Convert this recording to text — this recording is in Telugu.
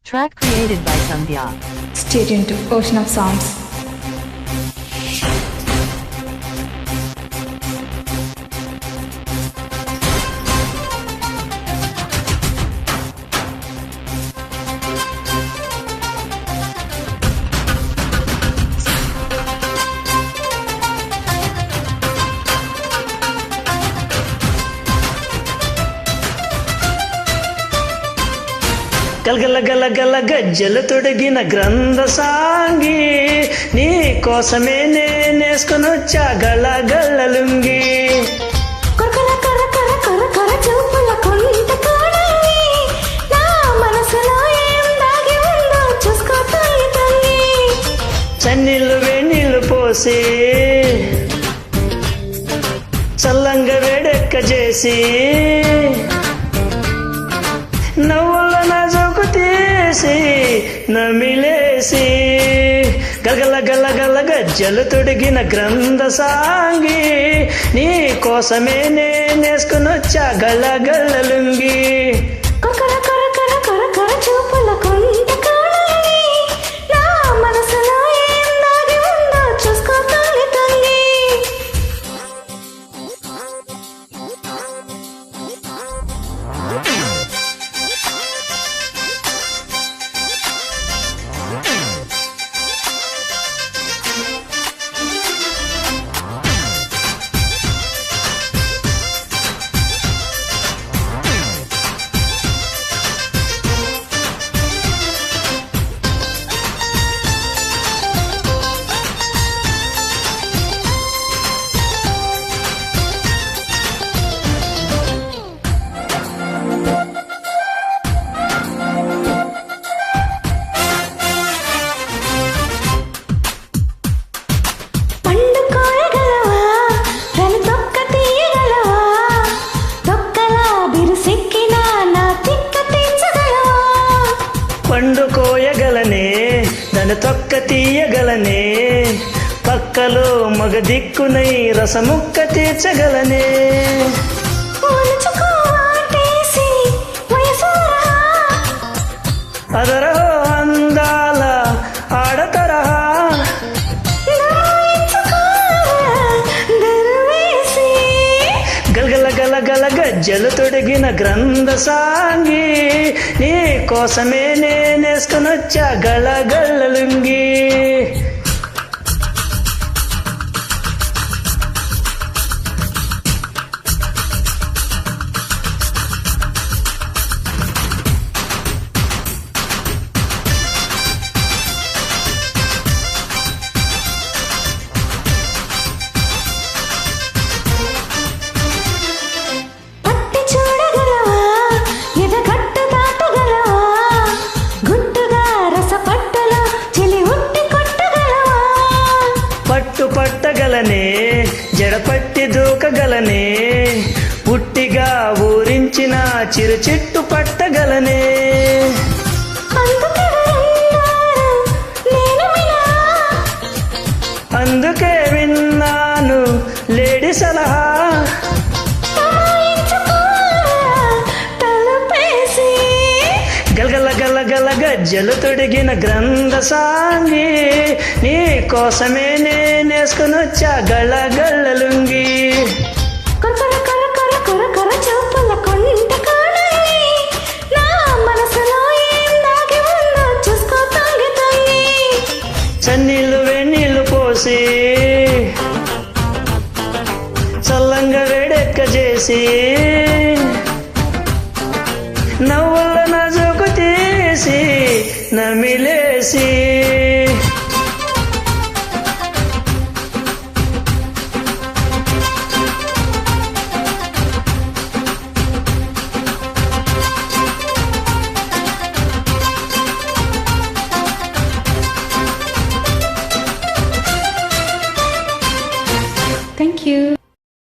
Track created by Sandhya. Stay tuned to Ocean of Sounds. గలగల గలగల గజ్జలు తొడిగిన గ్రంథ సాంగి నీ కోసమే నేనేసుకొనొచ్చా గళగళ్ళ లుంగి. చన్నీళ్ళు వేణీళ్ళు పోసి చల్లంగా వేడెక్క చేసి నవ్వుల నా జోకు తీసి నమిలేసి గలగల గలగల గజ్జలు తొడిగిన గ్రంథ సాంగి నీ కోసమే నేనేసుకొనొచ్చా గళగళ్ళ లుంగి. పండు కోయగలనే దాని తొక్క తీయగలనే పక్కలో మగ దిక్కునై రసముక్క తీర్చగలనే. అదరహో అందాల ఆడతరహా గలగల గలగల గజ్జలు తొడిగిన గ్రంథ సాంగి నీ కోసమే నేనేసుకొనొచ్చా గళగళ్ళ లుంగి. పట్టు పట్టగలనే జడపట్టి దూకగలనే పుట్టిగా ఊరించిన చిరు చిట్టు పట్టగలనే. అందుకే విన్నాను లేడీ సలహా గలగల గలగల గజ్జలు తొడిగిన గ్రంథ సాంగి నీ కోసమే నేనేసుకొనొచ్చా గళగళ్ళ లుంగి. చన్నీళ్ళు వెన్నీళ్ళు పోసి చల్లంగా వేడెక్క చేసి నవ్వుల నా జోకు తీసి నమిలేసి